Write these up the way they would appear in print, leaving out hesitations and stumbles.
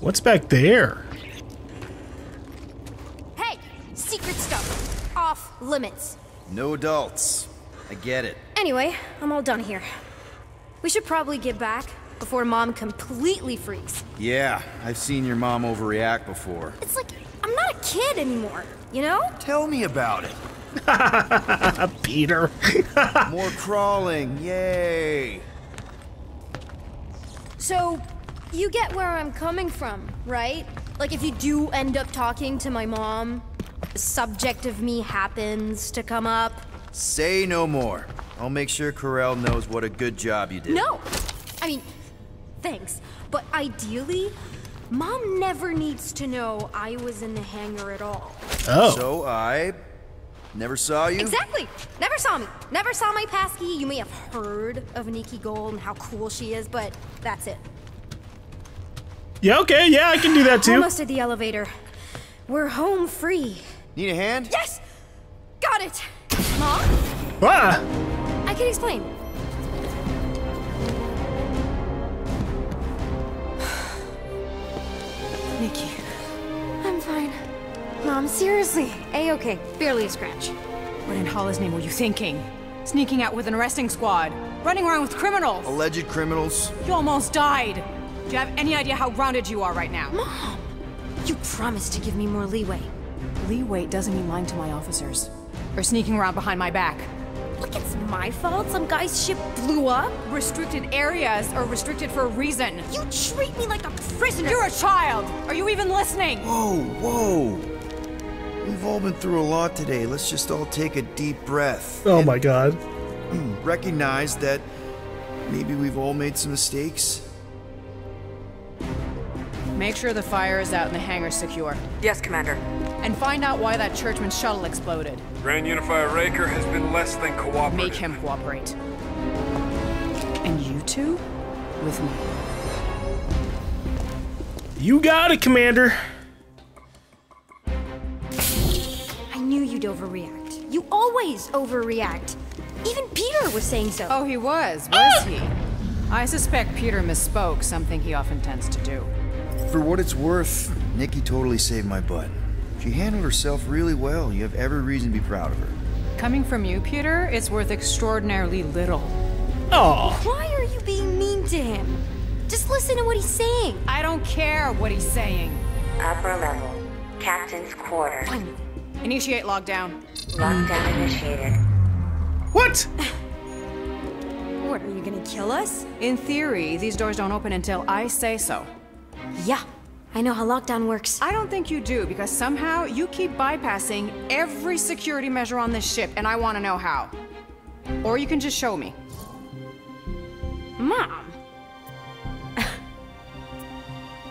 What's back there? Hey, secret stuff. Off limits. No adults. I get it. Anyway, I'm all done here. We should probably get back before Mom completely freaks. Yeah, I've seen your mom overreact before. It's like, I'm not a kid anymore, you know? Tell me about it. Peter. More crawling, yay! So, you get where I'm coming from, right? Like if you do end up talking to my mom, the subject of me happens to come up. Say no more. I'll make sure Corell knows what a good job you did. No! I mean, thanks. But ideally, Mom never needs to know I was in the hangar at all. Oh. So I never saw you? Exactly! Never saw me. Never saw my passkey. You may have heard of Nikki GaLm and how cool she is, but that's it. Yeah, okay, yeah, I can do that too. Almost at the elevator. We're home free. Need a hand? Yes! Got it! Mom? Ah! I can explain. Nikki. I'm fine. Mom, seriously. A-okay. Barely a scratch. What in Hollis' name were you thinking? Sneaking out with an arresting squad? Running around with criminals? Alleged criminals? You almost died! Do you have any idea how grounded you are right now? Mom! You promised to give me more leeway. Leeway doesn't mean lying to my officers. Or sneaking around behind my back. Look, it's my fault some guy's ship blew up. Restricted areas are restricted for a reason. You treat me like a prisoner. You're a child! Are you even listening? Whoa, whoa. We've all been through a lot today. Let's just all take a deep breath. Oh my god. Recognize that maybe we've all made some mistakes. Make sure the fire is out and the hangar's secure. Yes, Commander. And find out why that churchman's shuttle exploded. Grand Unifier Raker has been less than cooperative. Make him cooperate. And you two? With me. You got it, Commander. I knew you'd overreact. You always overreact. Even Peter was saying so. Oh, he was he? I suspect Peter misspoke, something he often tends to do. For what it's worth, Nikki totally saved my butt. She handled herself really well. You have every reason to be proud of her. Coming from you, Peter, it's worth extraordinarily little. Oh. Why are you being mean to him? Just listen to what he's saying. I don't care what he's saying. Upper level. Captain's quarters. Finally. Initiate lockdown. Lockdown initiated. What? What, are you gonna kill us? In theory, these doors don't open until I say so. Yeah, I know how lockdown works. I don't think you do, because somehow you keep bypassing every security measure on this ship, and I want to know how. Or you can just show me. Mom!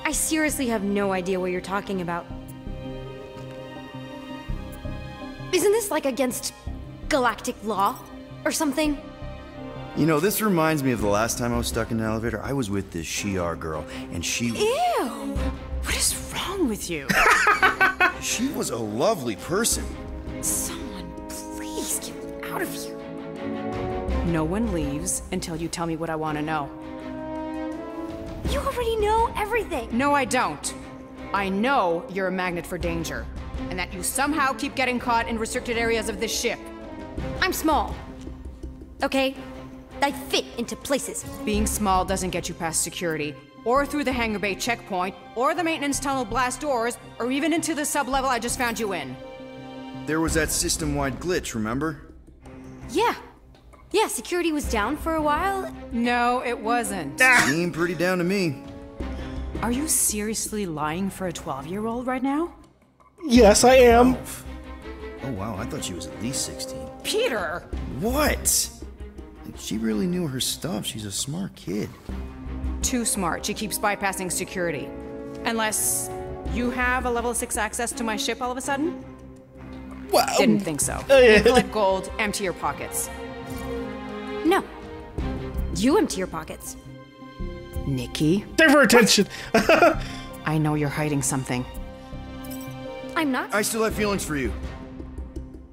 I seriously have no idea what you're talking about. Isn't this like against galactic law or something? You know, this reminds me of the last time I was stuck in an elevator. I was with this Shi'ar girl, and she... Ew! What is wrong with you? She was a lovely person. Someone, please get me out of here. No one leaves until you tell me what I want to know. You already know everything. No, I don't. I know you're a magnet for danger, and that you somehow keep getting caught in restricted areas of this ship. I'm small. Okay? I fit into places. Being small doesn't get you past security, or through the hangar bay checkpoint, or the maintenance tunnel blast doors, or even into the sub-level I just found you in. There was that system-wide glitch, remember? Yeah. Yeah, security was down for a while. No, it wasn't. Seemed pretty down to me. Are you seriously lying for a 12-year-old right now? Yes, I am. Oh, wow, I thought she was at least 16. Peter! What? She really knew her stuff. She's a smart kid. Too smart. She keeps bypassing security. Unless you have a level 6 access to my ship all of a sudden? Wow. Didn't think so. You collect gold, empty your pockets. No. You empty your pockets. Nikki? Divert attention. I know you're hiding something. I'm not. I still have feelings for you.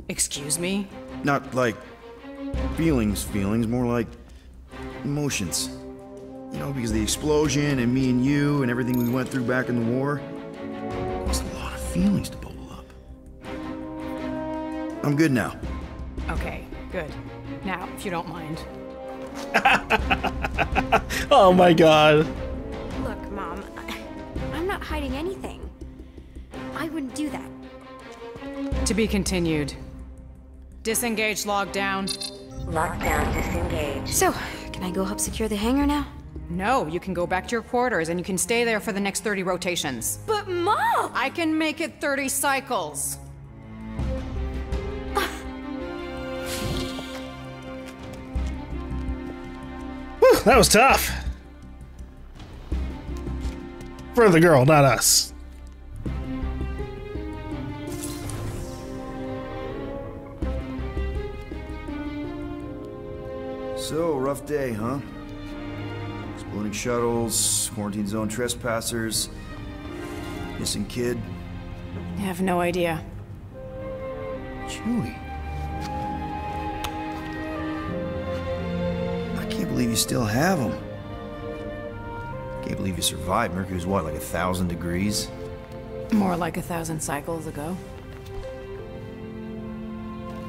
Excuse me? Not like feelings, more like emotions. You know, because of the explosion and me and you and everything we went through back in the war. It's a lot of feelings to bubble up. I'm good now. Okay, good. Now, if you don't mind. Oh my god. Look, Mom, I'm not hiding anything. I wouldn't do that. To be continued. Disengage, log down. Lockdown disengaged. So, can I go help secure the hangar now? No, you can go back to your quarters and you can stay there for the next 30 rotations. But Mom! I can make it 30 cycles. Whew, that was tough. For the girl, not us. So, rough day, huh? Exploding shuttles, quarantine zone trespassers, missing kid. I have no idea. Chewie. I can't believe you still have him. Can't believe you survived. Mercury's what, like 1,000 degrees? More like 1,000 cycles ago.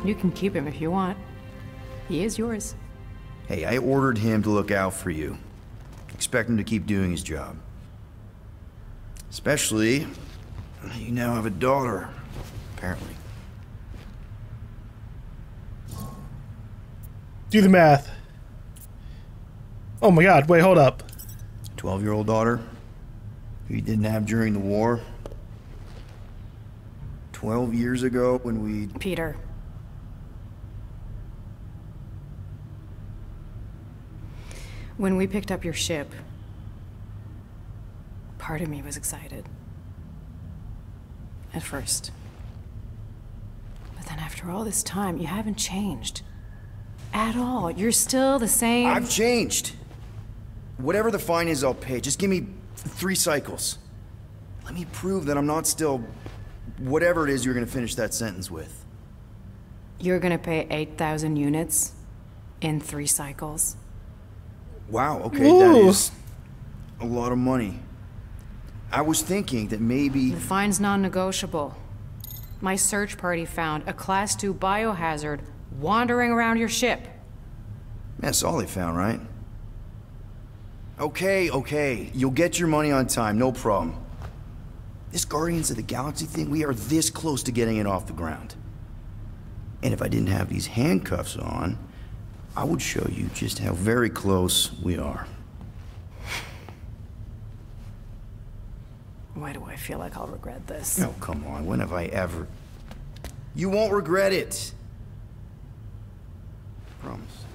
You can keep him if you want. He is yours. Hey, I ordered him to look out for you. Expect him to keep doing his job. Especially, you now have a daughter, apparently. Do the math. Oh my god, wait, hold up. 12-year-old daughter, who you didn't have during the war. 12 years ago when we... Peter. When we picked up your ship, part of me was excited. At first. But then after all this time, you haven't changed. At all. You're still the same. I've changed. Whatever the fine is, I'll pay. Just give me 3 cycles. Let me prove that I'm not still... whatever it is you're gonna finish that sentence with. You're gonna pay 8,000 units in 3 cycles. Wow, okay, Ooh. that is a lot of money. I was thinking that maybe... The fine's non-negotiable. My search party found a Class 2 biohazard wandering around your ship. That's all they found, right? Okay, you'll get your money on time, no problem. This Guardians of the Galaxy thing, we are this close to getting it off the ground. And if I didn't have these handcuffs on, I would show you just how very close we are. Why do I feel like I'll regret this? Oh, come on, when have I ever... You won't regret it. Promise.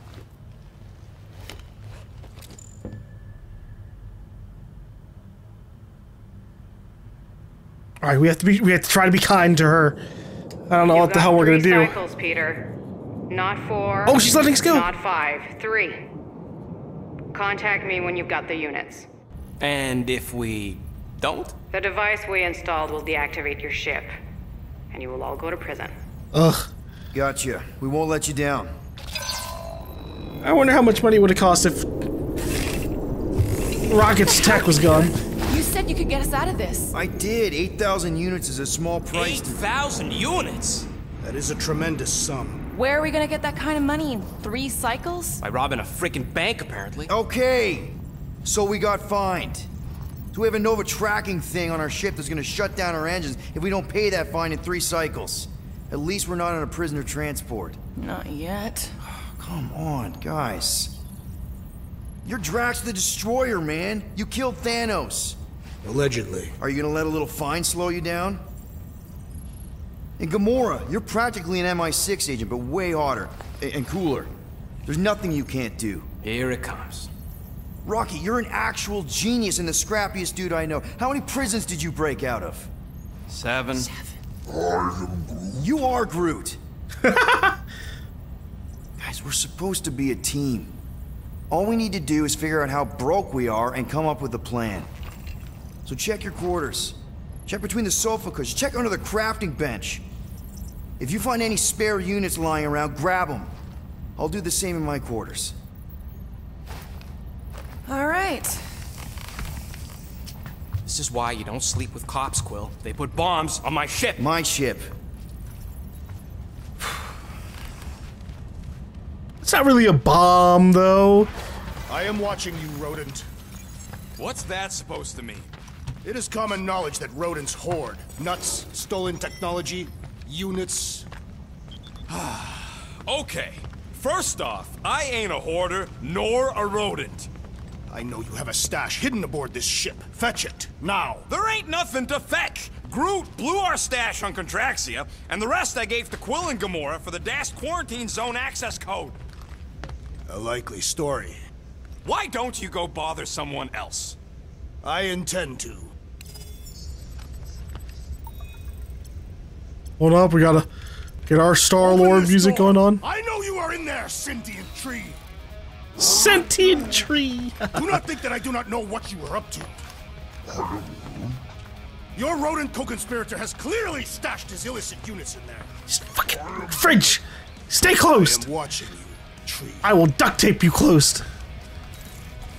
All right, we have to try to be kind to her. I don't know what the hell we're gonna do. Cycles, Peter. Not 4. Oh, she's letting us go. Not 5. 3. Contact me when you've got the units. And if we don't? The device we installed will deactivate your ship, and you will all go to prison. Ugh. Gotcha. We won't let you down. I wonder how much money it would have cost if Rocket's tech was gone. You said you could get us out of this. I did. 8,000 units is a small price. 8,000 units? That is a tremendous sum. Where are we gonna get that kind of money in 3 cycles? By robbing a freaking bank, apparently. Okay, so we got fined. So we have a Nova tracking thing on our ship that's gonna shut down our engines if we don't pay that fine in 3 cycles. At least we're not on a prisoner transport. Not yet. Come on, guys. You're Drax the Destroyer, man. You killed Thanos. Allegedly. Are you gonna let a little fine slow you down? And Gamora, you're practically an MI6 agent, but way hotter and cooler. There's nothing you can't do. Here it comes. Rocky, you're an actual genius and the scrappiest dude I know. How many prisons did you break out of? 7. You are Groot. Guys, we're supposed to be a team. All we need to do is figure out how broke we are and come up with a plan. So check your quarters. Check between the sofa cushions. Check under the crafting bench. If you find any spare units lying around, grab them. I'll do the same in my quarters. All right. right. This is why you don't sleep with cops, Quill. They put bombs on my ship. My ship. It's not really a bomb, though. I am watching you, rodent. What's that supposed to mean? It is common knowledge that rodents hoard nuts, stolen technology, units. Okay. First off, I ain't a hoarder nor a rodent. I know you have a stash hidden aboard this ship. Fetch it, now. There ain't nothing to fetch. Groot blew our stash on Contraxia, and the rest I gave to Quill and Gamora for the dashed quarantine zone access code. A likely story. Why don't you go bother someone else? I intend to. Hold up, we gotta get our Star-Lord Open this music door. going on. I know you are in there, sentient tree. Sentient tree! Do not think that I do not know what you are up to. Your rodent co-conspirator has clearly stashed his illicit units in there. Just fucking fridge! Stay I closed! am watching you, tree. I will duct tape you closed.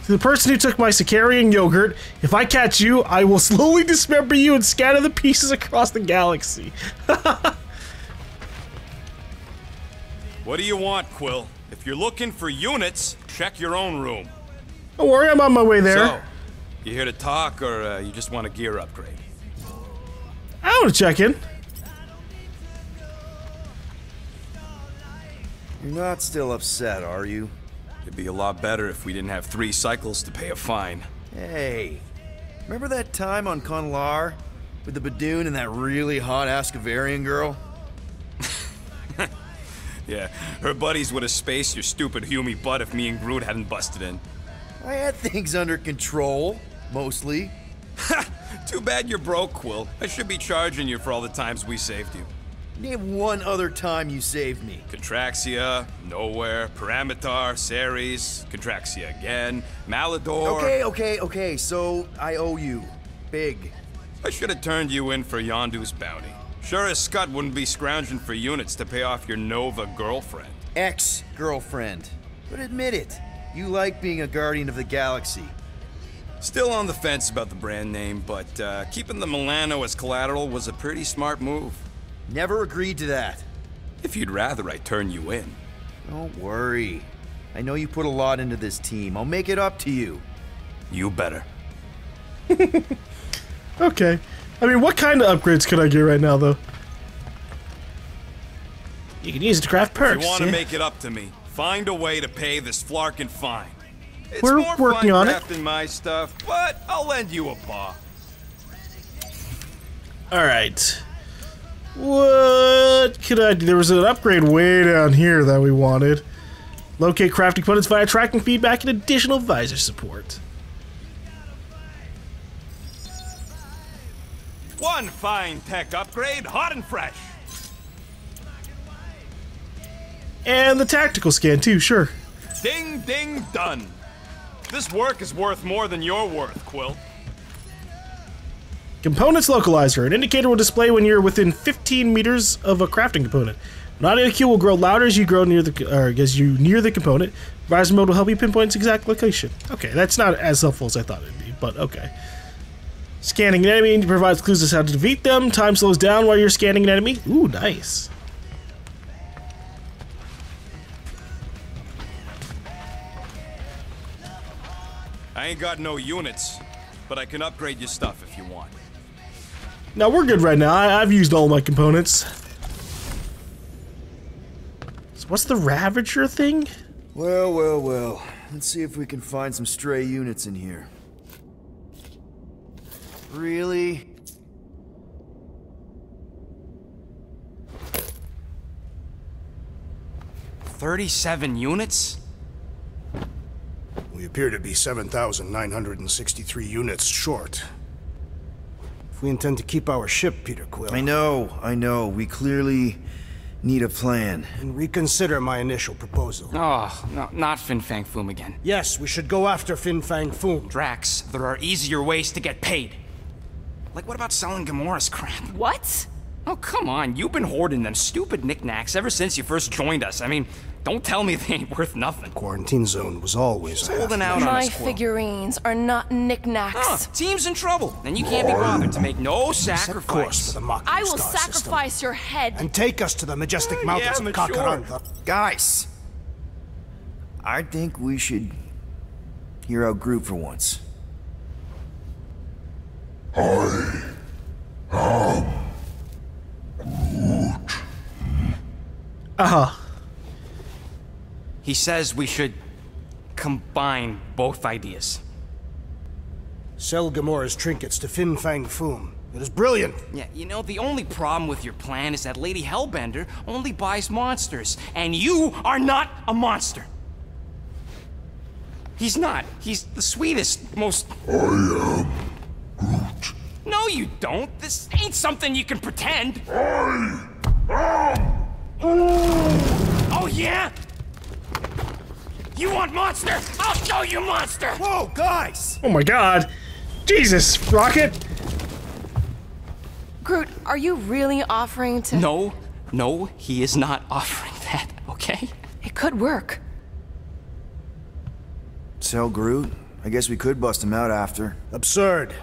To the person who took my Sicarian yogurt, if I catch you, I will slowly dismember you and scatter the pieces across the galaxy. What do you want, Quill? If you're looking for units, check your own room. Don't worry, I'm on my way there. So, you here to talk, or you just want a gear upgrade? I want to check in. You're not still upset, are you? It'd be a lot better if we didn't have 3 cycles to pay a fine. Hey, remember that time on Conlar with the Badoon and that really hot Ascavarian girl? Yeah, her buddies would have spaced your stupid Hume butt if me and Groot hadn't busted in. I had things under control, mostly. Too bad you're broke, Quill. I should be charging you for all the times we saved you. Name one other time you saved me. Contraxia, Nowhere, Paramitar, Ceres, Contraxia again, Malador... Okay, so I owe you. Big. I should have turned you in for Yondu's bounty. Sure as Scott wouldn't be scrounging for units to pay off your Nova girlfriend. Ex-girlfriend. But admit it, you like being a guardian of the galaxy. Still on the fence about the brand name, but keeping the Milano as collateral was a pretty smart move. Never agreed to that. If you'd rather I turn you in. Don't worry. I know you put a lot into this team. I'll make it up to you. You better. Okay. I mean, what kind of upgrades could I get right now, though? You can use it to craft perks. If you want to yeah? make it up to me, find a way to pay this flarkin' fine. It's We're more working fun on it. crafting my stuff, but I'll lend you a paw. Alright. What could I do? There was an upgrade way down here that we wanted. Locate crafting components via tracking feedback and additional visor support. One fine tech upgrade, hot and fresh. And the tactical scan too, sure. Ding, ding, done. This work is worth more than you're worth, Quill. Components localizer. An indicator will display when you're within 15 meters of a crafting component. An audio cue will grow louder as you grow near as you near the component. Visor mode will help you pinpoint its exact location. Okay, that's not as helpful as I thought it'd be, but okay. Scanning an enemy provides clues as to how to defeat them. Time slows down while you're scanning an enemy. Ooh, nice. I ain't got no units, but I can upgrade your stuff if you want. Now we're good right now. I've used all my components. So what's the Ravager thing? Well. Let's see if we can find some stray units in here. Really? $37 units? We appear to be 7,963 units short. If we intend to keep our ship, Peter Quill... I know. We clearly need a plan. And reconsider my initial proposal. Oh, no, not Fin Fang Foom again. Yes, we should go after Fin Fang Foom. Drax, there are easier ways to get paid. Like, what about selling Gamora's crap? What? Oh, come on. You've been hoarding them stupid knickknacks ever since you first joined us. I mean, don't tell me they ain't worth nothing. Quarantine zone was always holding out on My us, Quill. figurines are not knickknacks. Team's in trouble, and you can't be bothered to make no sacrifice. Course for the Mach I will star sacrifice system. your head. And take us to the majestic mountains of but Kakarantha. Guys, I think we should hear out Groot for once. He says we should combine both ideas. Sell Gamora's trinkets to Fin Fang Foom. It is brilliant. Yeah, you know, the only problem with your plan is that Lady Hellbender only buys monsters, and you are not a monster. He's not. He's the sweetest, most... I am Groot. No, you don't. This ain't something you can pretend. I am Oh, yeah? You want monster? I'll show you monster! Whoa, guys! Oh my god. Jesus, Rocket. Groot, are you really offering to... No, he is not offering that, okay? It could work. Sell Groot? I guess we could bust him out after. Absurd.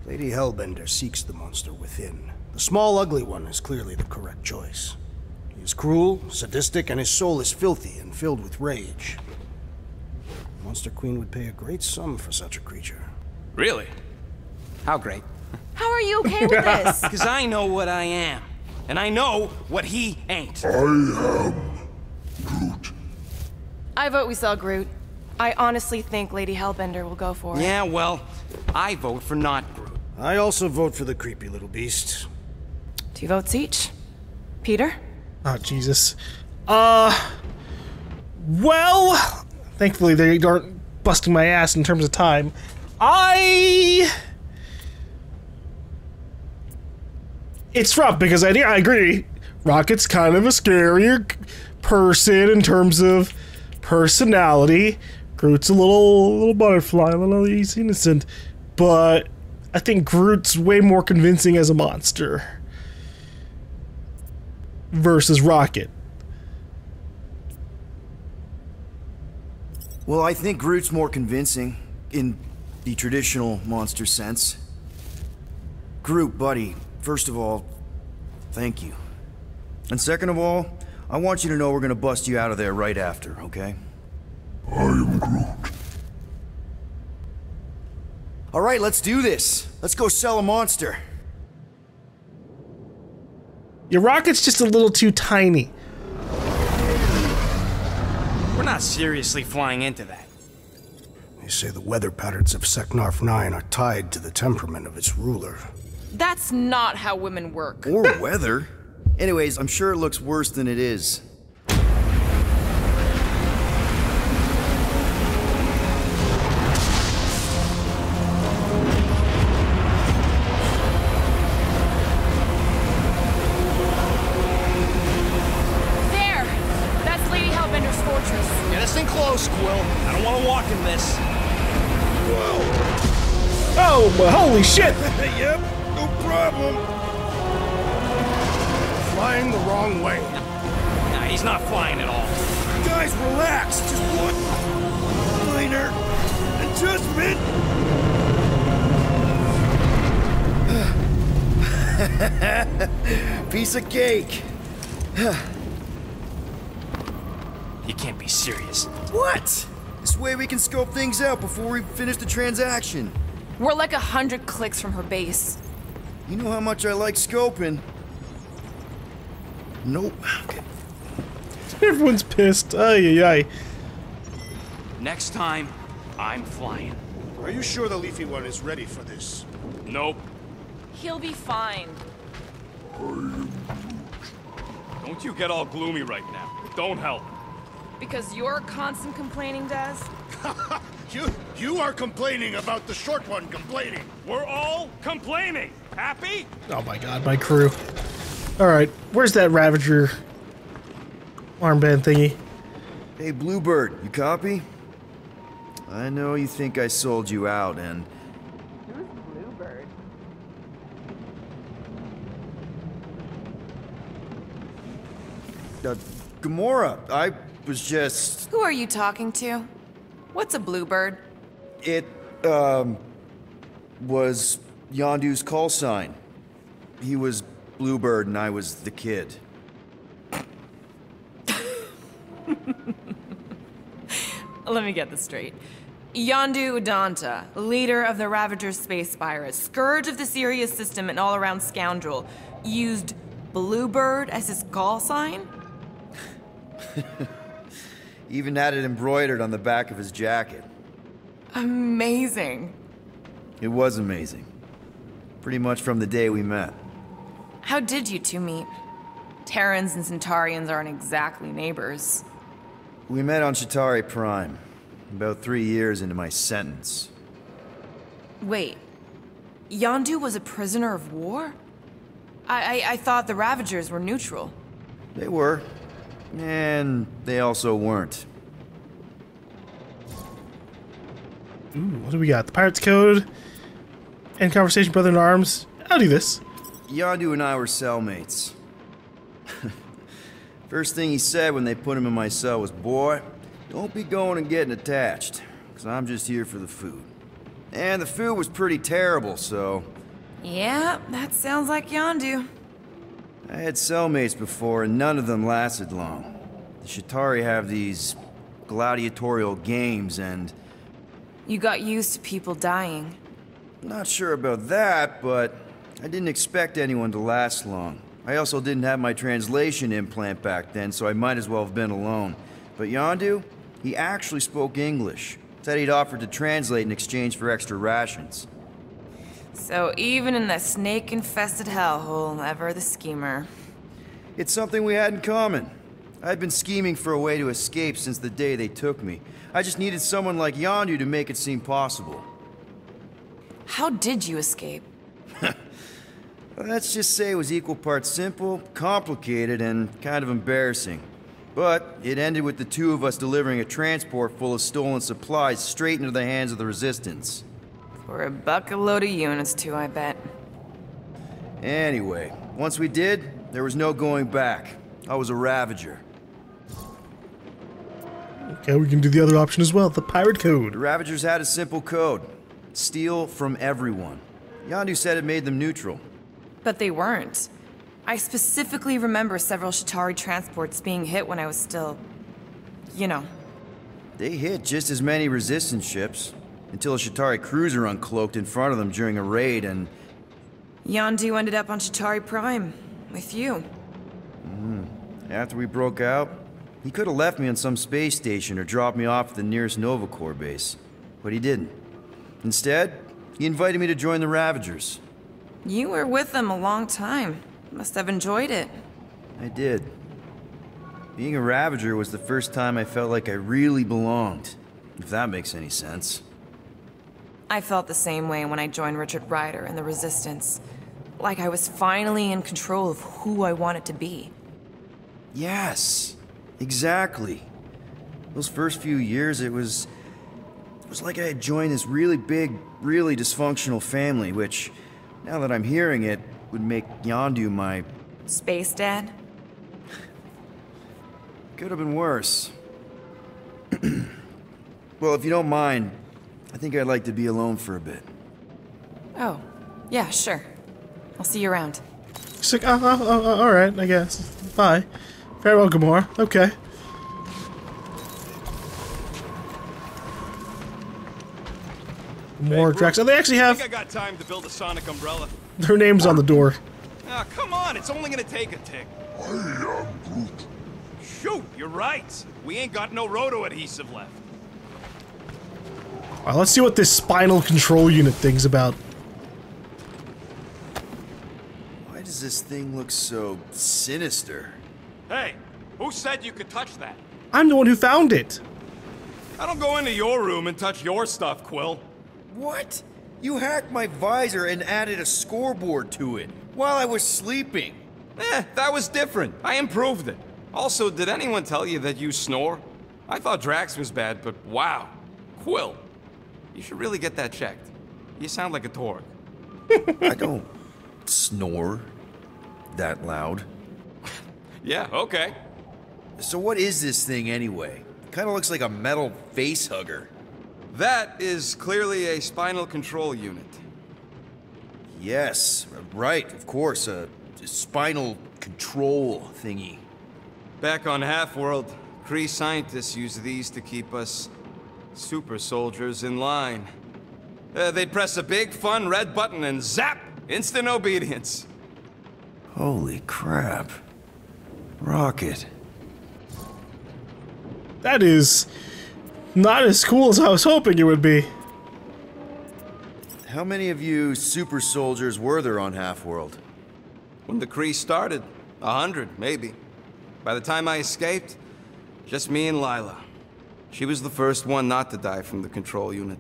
Lady Hellbender seeks the monster within. The small, ugly one is clearly the correct choice. He is cruel, sadistic, and his soul is filthy and filled with rage. Monster Queen would pay a great sum for such a creature. Really? How great? How are you okay with this? Because I know what I am. And I know what he ain't. I am Groot. I vote we sell Groot. I honestly think Lady Hellbender will go for it. Yeah, well, I vote for not Groot. I also vote for the creepy little beast. 2 votes each. Peter? Oh, Jesus. Well, thankfully they aren't busting my ass in terms of time. It's rough because I agree. Rocket's kind of a scarier person in terms of personality. Groot's a little butterfly, a little he's innocent, but I think Groot's way more convincing as a monster versus Rocket. Well, I think Groot's more convincing in the traditional monster sense. Groot, buddy, first of all, thank you. And second of all, I want you to know we're gonna bust you out of there right after, okay? I am Groot. All right, let's do this. Let's go sell a monster. Your Rocket's just a little too tiny. We're not seriously flying into that. They say the weather patterns of Seknarf 9 are tied to the temperament of its ruler. That's not how women work. Or weather. Anyways, I'm sure it looks worse than it is. There! That's Lady Hellbender's fortress. Get us in close, Quill. I don't want to walk in this. Oh, but holy shit! Yep, no problem. Flying the wrong way. Nah, he's not flying at all. Guys, relax. Just one minor adjustment. Piece of cake. You can't be serious. What? This way we can scope things out before we finish the transaction. We're like 100 clicks from her base. You know how much I like scoping. Nope. Okay. Everyone's pissed. Ay, ay, ay. Next time, I'm flying. Are you sure the leafy one is ready for this? Nope. He'll be fine. Don't you get all gloomy right now. It don't help. Because you're constant complaining, Daz? You are complaining about the short one complaining. We're all complaining. Happy? Oh my god, my crew. Alright, where's that Ravager armband thingy? Hey, Bluebird, you copy? I know you think I sold you out, and... Who's Bluebird? Gamora, I was just... Who are you talking to? What's a bluebird? It, was Yondu's call sign. He was Bluebird and I was the kid. Let me get this straight. Yondu Udanta, leader of the Ravager's space virus, scourge of the Sirius system and all-around scoundrel, used Bluebird as his call sign? Even had it embroidered on the back of his jacket. Amazing. It was amazing. Pretty much from the day we met. How did you two meet? Terrans and Centaurians aren't exactly neighbors. We met on Chitauri Prime, about 3 years into my sentence. Wait, Yondu was a prisoner of war? I thought the Ravagers were neutral. They were, and they also weren't. Ooh, what do we got? The Pirate's Code and Conversation Brother in Arms. I'll do this. Yondu and I were cellmates. First thing he said when they put him in my cell was, "Boy, don't be going and getting attached, because I'm just here for the food." And the food was pretty terrible, so... Yeah, that sounds like Yondu. I had cellmates before, and none of them lasted long. The Chitauri have these gladiatorial games, and... You got used to people dying. Not sure about that, but I didn't expect anyone to last long. I also didn't have my translation implant back then, so I might as well have been alone. But Yondu, he actually spoke English. Said he'd offered to translate in exchange for extra rations. So even in that snake-infested hellhole, ever the schemer. It's something we had in common. I'd been scheming for a way to escape since the day they took me. I just needed someone like Yondu to make it seem possible. How did you escape? Let's just say it was equal parts simple, complicated, and kind of embarrassing. But it ended with the two of us delivering a transport full of stolen supplies straight into the hands of the Resistance. For a bucket load of units too, I bet. Anyway, once we did, there was no going back. I was a Ravager. Okay, we can do the other option as well, the Pirate Code. The Ravagers had a simple code. Steal from everyone. Yondu said it made them neutral. But they weren't. I specifically remember several Chitauri transports being hit when I was still... you know. They hit just as many Resistance ships, until a Chitauri cruiser uncloaked in front of them during a raid and... Yondu ended up on Chitauri Prime, with you. After we broke out, he could have left me on some space station or dropped me off at the nearest Nova Corps base. But he didn't. Instead, he invited me to join the Ravagers. You were with them a long time. Must have enjoyed it. I did. Being a Ravager was the first time I felt like I really belonged, if that makes any sense. I felt the same way when I joined Richard Ryder and the Resistance. Like I was finally in control of who I wanted to be. Yes, exactly. Those first few years, it was like I had joined this really big, really dysfunctional family, which, now that I'm hearing it, would make Yondu my... Space Dad? Could have been worse. Well, if you don't mind, I think I'd like to be alone for a bit. Oh, yeah, sure. I'll see you around. She's like, alright, I guess. Bye. Farewell, Gamora. Okay. More Drax. Oh, they actually I have think I got time to build a sonic umbrella. their names on the door. Ah, come on, it's only gonna take a tick. I am Groot. Shoot, you're right. We ain't got no roto adhesive left. Alright, let's see what this spinal control unit thing's about. Why does this thing look so sinister? Hey, who said you could touch that? I'm the one who found it. I don't go into your room and touch your stuff, Quill. What? You hacked my visor and added a scoreboard to it while I was sleeping. That was different. I improved it. Also, did anyone tell you that you snore? I thought Drax was bad, but wow. Quill, you should really get that checked. You sound like a Torg. I don't snore that loud. Yeah, okay. So what is this thing anyway? Kind of looks like a metal face hugger. That is clearly a spinal control unit. Yes, right, of course, a spinal control thingy. Back on Half-World, Kree scientists use these to keep us super soldiers in line. They'd press a big, fun red button and zap! Instant obedience. Holy crap. Rocket. That is not as cool as I was hoping it would be. How many of you super soldiers were there on Half-World? When the Kree started, 100, maybe. By the time I escaped, just me and Lila. She was the first one not to die from the control unit.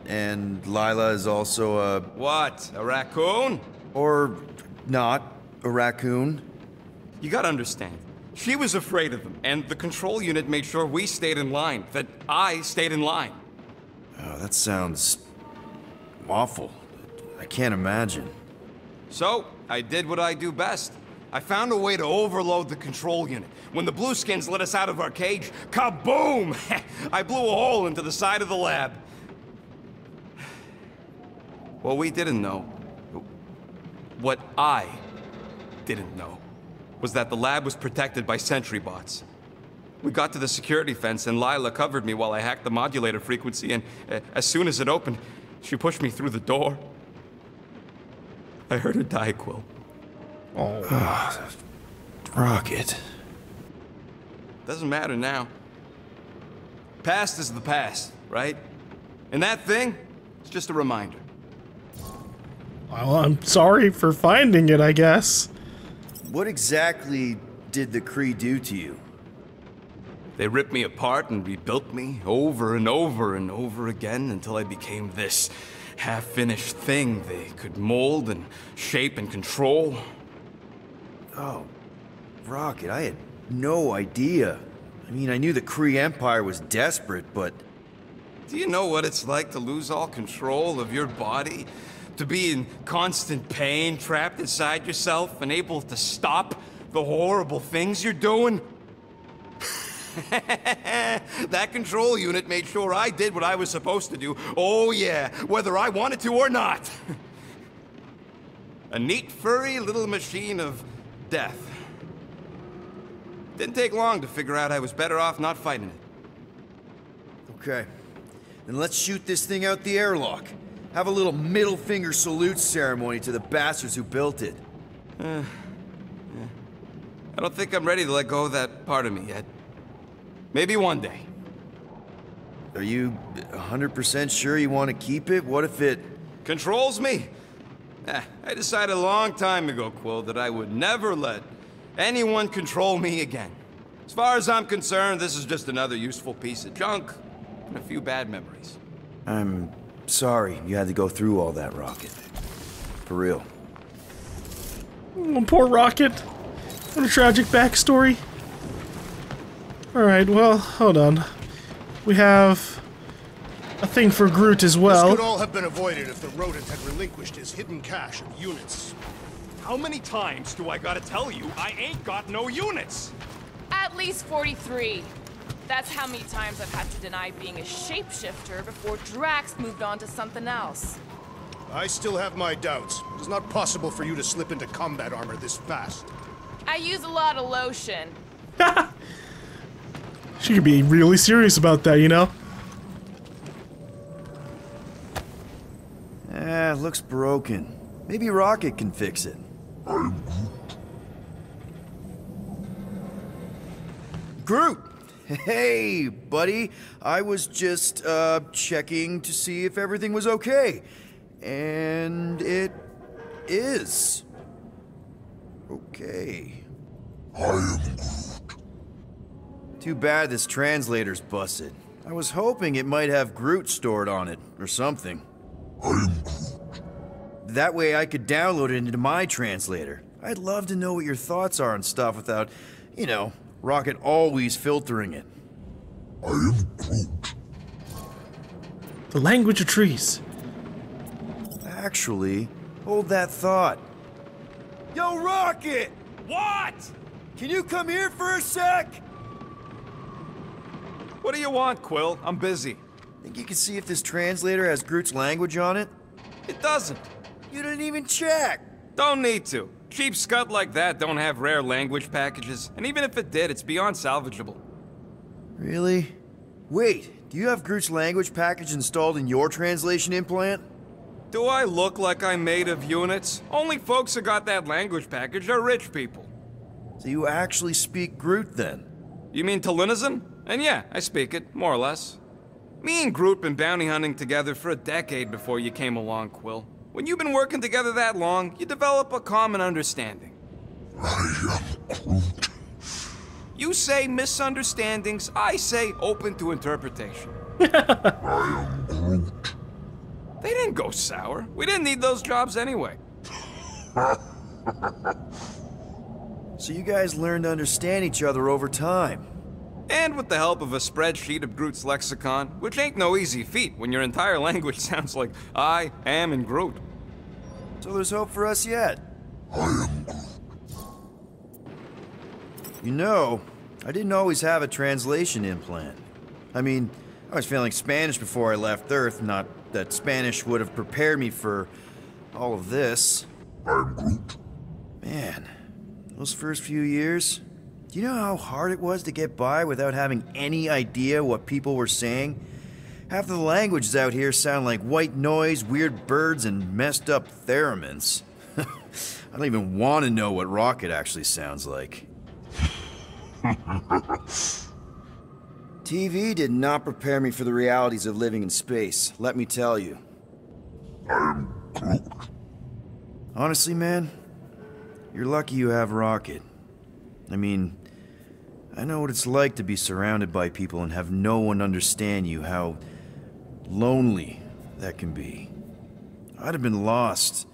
And Lila is also a... What? A raccoon? Or not a raccoon? You gotta understand. She was afraid of them, and the control unit made sure we stayed in line, that I stayed in line. Oh, that sounds... awful. I can't imagine. So, I did what I do best. I found a way to overload the control unit. When the Blueskins let us out of our cage, kaboom! I blew a hole into the side of the lab. What we didn't know, what I didn't know, was that the lab was protected by sentry bots. We got to the security fence and Lila covered me while I hacked the modulator frequency, and as soon as it opened, she pushed me through the door. I heard her die, Quill. Oh, Rocket. Doesn't matter now. Past is the past, right? And that thing, it's just a reminder. Well, I'm sorry for finding it, I guess. What exactly did the Kree do to you? They ripped me apart and rebuilt me over and over and over again until I became this half-finished thing they could mold and shape and control. Oh, Rocket, I had no idea. I mean, I knew the Kree Empire was desperate, but... Do you know what it's like to lose all control of your body? To be in constant pain, trapped inside yourself, unable to stop the horrible things you're doing? That control unit made sure I did what I was supposed to do. Oh yeah, whether I wanted to or not. A neat, furry little machine of death. Didn't take long to figure out I was better off not fighting it. Okay. Then let's shoot this thing out the airlock. Have a little middle finger salute ceremony to the bastards who built it. Yeah. I don't think I'm ready to let go of that part of me yet. Maybe one day. Are you 100% sure you want to keep it? What if it... Controls me? I decided a long time ago, Quill, that I would never let anyone control me again. As far as I'm concerned, this is just another useful piece of junk and a few bad memories. I'm sorry you had to go through all that, Rocket. For real. Oh, poor Rocket. What a tragic backstory. Alright, well, hold on. We have a thing for Groot as well. This could all have been avoided if the rodent had relinquished his hidden cache of units. How many times do I gotta tell you I ain't got no units? At least 43. That's how many times I've had to deny being a shapeshifter before Drax moved on to something else. I still have my doubts. It is not possible for you to slip into combat armor this fast. I use a lot of lotion. She could be really serious about that, you know? Looks broken. Maybe Rocket can fix it. Groot! Hey, buddy. I was just, checking to see if everything was okay. And it is. Okay. I am Groot. Too bad this translator's busted. I was hoping it might have Groot stored on it, or something. I am Groot. That way I could download it into my translator. I'd love to know what your thoughts are on stuff without, you know, Rocket always filtering it. I am Groot. The language of trees. Actually, hold that thought. Yo, Rocket! What? Can you come here for a sec? What do you want, Quill? I'm busy. Think you can see if this translator has Groot's language on it? It doesn't. You didn't even check! Don't need to. Cheap scud like that don't have rare language packages, and even if it did, it's beyond salvageable. Really? Wait, do you have Groot's language package installed in your translation implant? Do I look like I'm made of units? Only folks who got that language package are rich people. So you actually speak Groot then? You mean Talinisan? And yeah, I speak it, more or less. Me and Groot been bounty hunting together for a decade before you came along, Quill. When you've been working together that long, you develop a common understanding. I am Groot. You say misunderstandings, I say open to interpretation. I am Groot. They didn't go sour. We didn't need those jobs anyway. So you guys learned to understand each other over time. And with the help of a spreadsheet of Groot's lexicon, which ain't no easy feat when your entire language sounds like I am and Groot. So there's hope for us yet. I am Groot. You know, I didn't always have a translation implant. I mean, I was failing Spanish before I left Earth, not that Spanish would have prepared me for all of this. I am Groot. Man, those first few years, do you know how hard it was to get by without having any idea what people were saying? Half of the languages out here sound like white noise, weird birds, and messed up theremins. I don't even want to know what Rocket actually sounds like. TV did not prepare me for the realities of living in space, let me tell you. I am Groot. Honestly, man, you're lucky you have Rocket. I mean, I know what it's like to be surrounded by people and have no one understand you, how lonely that can be. I'd have been lost.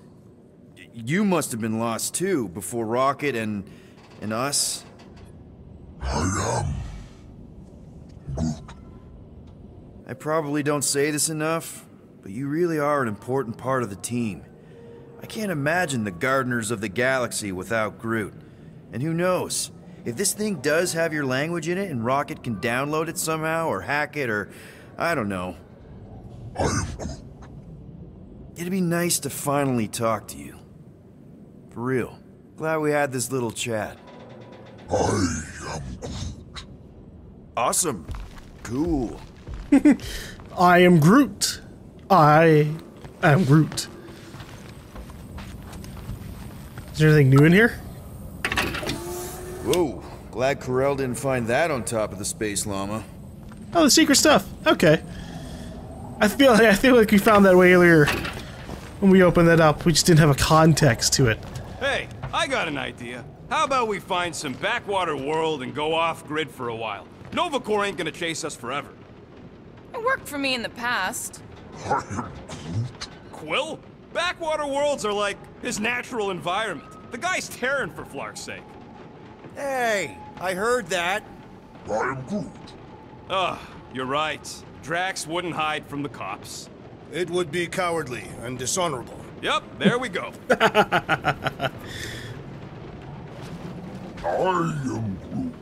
You must have been lost too, before Rocket and us. I am Groot. I probably don't say this enough, but you really are an important part of the team. I can't imagine the Gardeners of the Galaxy without Groot. And who knows? If this thing does have your language in it and Rocket can download it somehow or hack it or I don't know. I am Groot. It'd be nice to finally talk to you. For real. Glad we had this little chat. I am Groot. Awesome. Cool. I am Groot. I am Groot. Is there anything new in here? Whoa. Glad Corel didn't find that on top of the space llama. Oh, the secret stuff. Okay. I feel like we found that way earlier when we opened that up. We just didn't have a context to it. Hey, I got an idea. How about we find some backwater world and go off-grid for a while? Nova Corps ain't gonna chase us forever. It worked for me in the past. I am Groot. Quill? Backwater worlds are like his natural environment. The guy's tearing for Flark's sake. Hey, I heard that. I am Groot. Ugh, you're right. Drax wouldn't hide from the cops. It would be cowardly and dishonorable. Yep, there we go. I am Groot.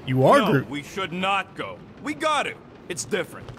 You are No, Groot. we should not go. We got to. It's different.